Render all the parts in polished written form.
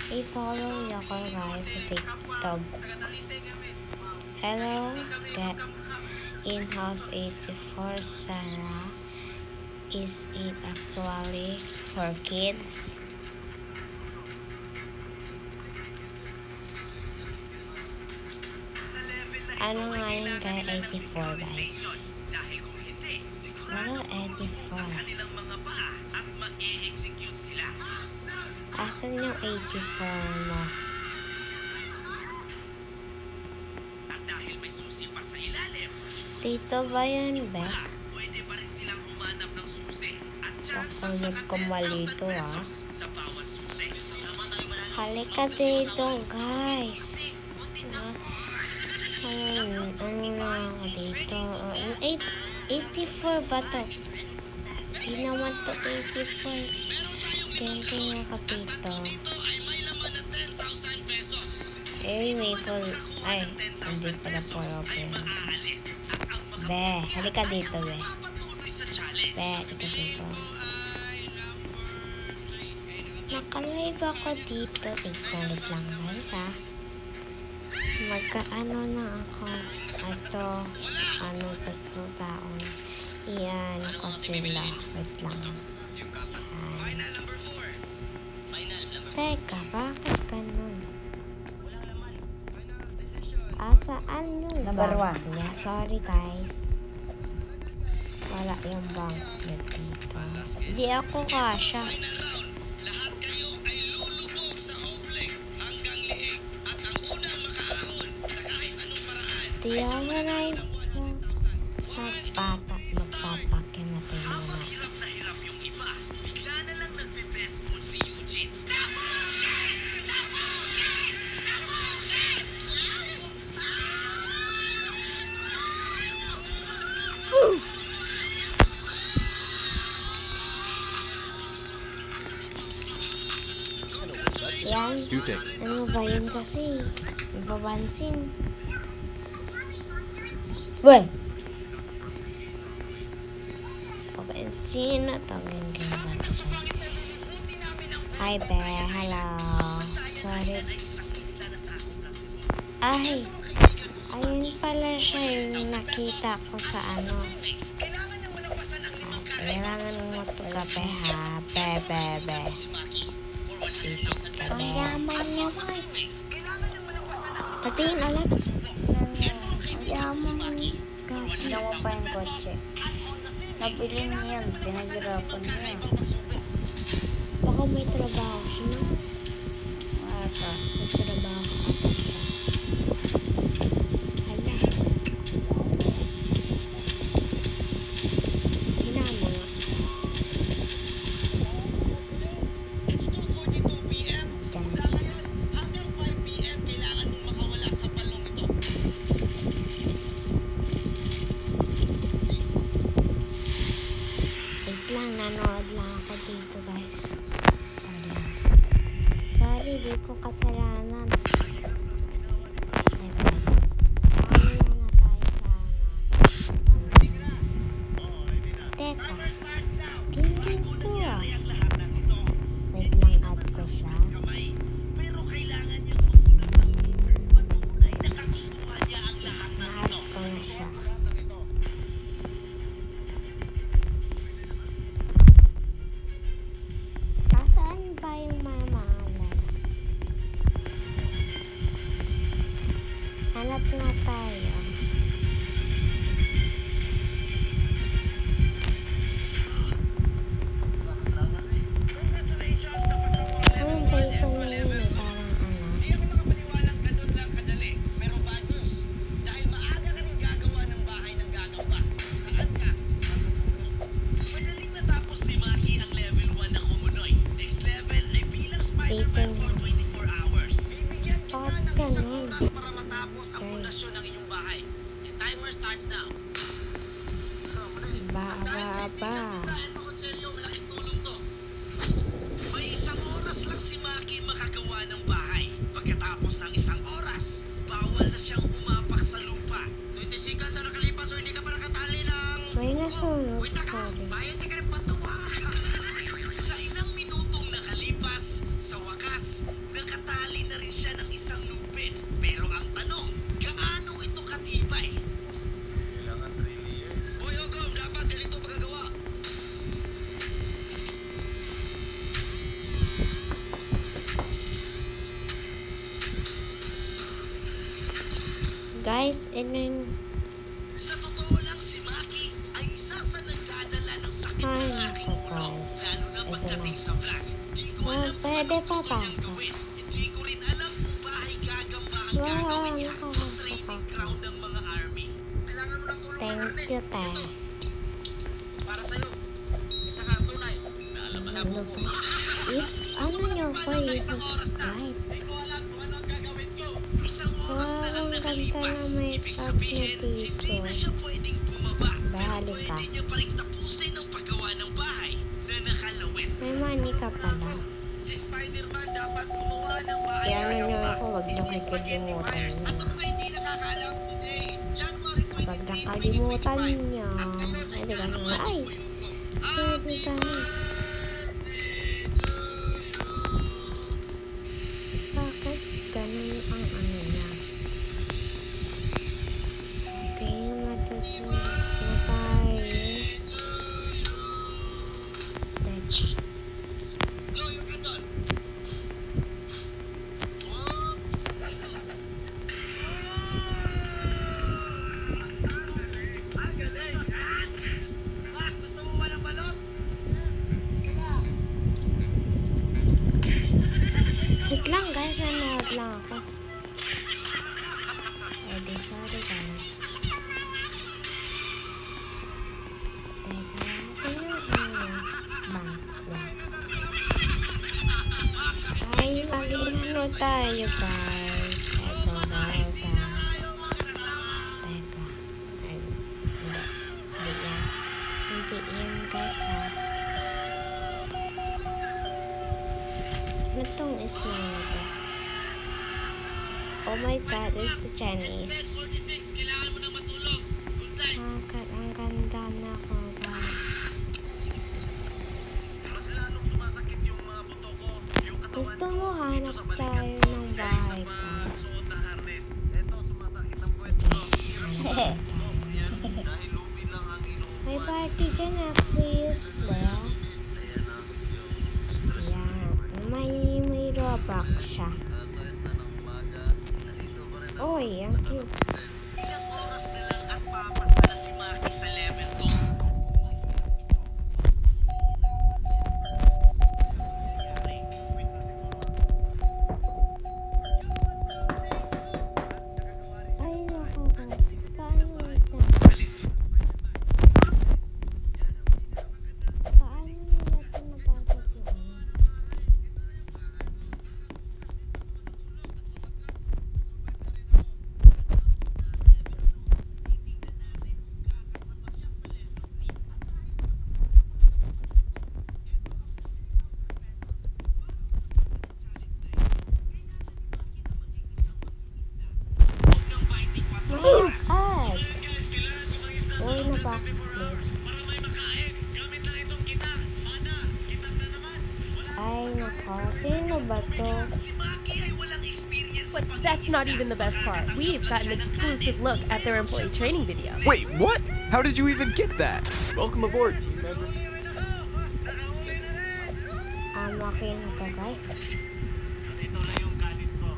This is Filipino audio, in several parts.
i-follow niyo ako guys sa TikTok. Hello, in-house 84 Sarah. Is it actually for kids? Ano nga yun kay 84 guys? Ano 84? Asan yung 84 mo? Dito ba yun, Bek? Kakulog ko malito, ah. Halika dito, guys. Ano na ako dito? 84 ba to? Di naman to 84. Ganito nga ka dito. May full. Ay, hindi pala po open. Be, halika dito, be. Be, halika dito. Nakalive ako dito. Ignore lang guys, ha. Magkaano na ako. Ito, to taon. Iyan ko sila. Wait lang. Teka, bakit ganun? Saan yung Number bank niya? Sorry guys. Wala yung bank niya dito. Di ako kasha. Di ako na yung magpapakin natin muna. Yan. Ano ba yun kasi? Ibabansin. Weh! So, sino to? Hi, Bear. Hello. Sorry. Ay! Ayun pala siya yung nakita ko sa ano. Kailangan mo ito kape, ha? Be. Ang yaman niya, boy. Patingin alam. Ang yaman niya. Ginawa pa yung kotse. Nabili niya yan. Pinaghirapan niya. Baka may trabaho siya. Ata. May trabaho ata siya. Hala. Hinama nga. Nanood lang ako dito guys. Sorry, di ko kasalanan. Teka, gingging to ah. Wait lang, add ko siya. Na-add ko na siya. Saan ba yung mamahalan? Hanap nga tayo. Ang bacon na yun eh, parang ano. Dito na. Bakit ganun? Ba. May isang oras lang si Maki makagawa ng bahay. Pagkatapos ng isang oras, bawal na siyang umapak sa lupa. 20 seconds ang nakalipas o hindi ka pa nakatali ng... May nasunod, sorry. Bayan ka rin patuwa. Sa ilang minutong nakalipas, guys. And then, Sa totoo lang, si Maki ay isa sa nagdadala ng sakit ay, ng aking naku, ulo. guys. Lalo na Ito pagdating na. sa vlog. Di ko Oh, alam kung pwede anong gusto niyang papasok. gawin. Hindi ko rin alam kung bahay gagamba ang Wow, gagawin niya. O nakakatawa. training ground ng mga army. Kailangan mo ng tulong ng Thank Arnett. you, te. Ito, para sa'yo. Isa ka tunay. Ano ba? If ano nyo po, i-subscribe. Di ko alam kung ano ang gagawin ko. Isang oras na ang Wow, ang ganda nakalipas. na make Ibig up sabihin, niya hindi na dito. siya pwedeng bumaba. Pero Bali ka. pwede niya pa rin tapusin ang paggawa ng bahay na nakalawin. May money ka pala. Si Spider-Man dapat gumawa ng bahay Kaya ano nyo gagamba. ako, wag nyo Hindi spaghetti kikilimutan fires. At nyo. sa mga hindi nakakaalam, today is January 23, Pag nakalimutan 2025. nyo, At ngayon ay di ka na nga. Ay, tutuloy ko. sorry guys. Bakit ganun ang ano niya? Okay, matutulog na tayo. Let's Blow your candle. Ah, galing. Mac, gusto mo ba ng balot? wait lang guys, nanood lang ako. Ay di, sorry guys. Teka, saan yung ano? Bang, yan. Ay, mag-inano tayo guys. Ito daw ta. Teka. Ay, hindi. Hindi yan. Hindi yan guys ha. Ano tong is na ito? Oh my god, it's the Chinese. 10:46, kailangan mo nang matulog. Good night. Ang ganda na ako guys. Mas lalong sumasakit yung mga buto ko. Yung katawan Gusto ko, mo dito hanap sa balikat tayo ko, ng dahil bahay sa ko. pagsuot ng harness. Eto, sumasakit ang puwet ko. Hirap sa buto. Yan, dahil lupi lang ang inuupuan. May party dyan na please. Ba? Ayan na, yung stress. Yan. May Roblox siya. Sayas na ng umaga. Nandito pa rin ako. Oy, ang cute. Ilang oras na lang at papasa na si Maki sa level 2. Ay, naku guys. Paano ito? Paano nila ito nabasag yung ano? Ay! Uy, na-backflip. Ay, nako. Sino ba to? Si Maki ay walang experience sa But that's not even the best part. We've got an exclusive look at their employee training video. Wait, what? How did you even get that? Welcome aboard, team member. Okay na to, guys. Ito lang yung ganit ko.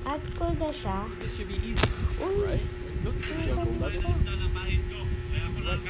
At cool na siya. This should be easy, Uy! right? Look at the jungle nuggets. Nalabahin ko. Kaya ko lang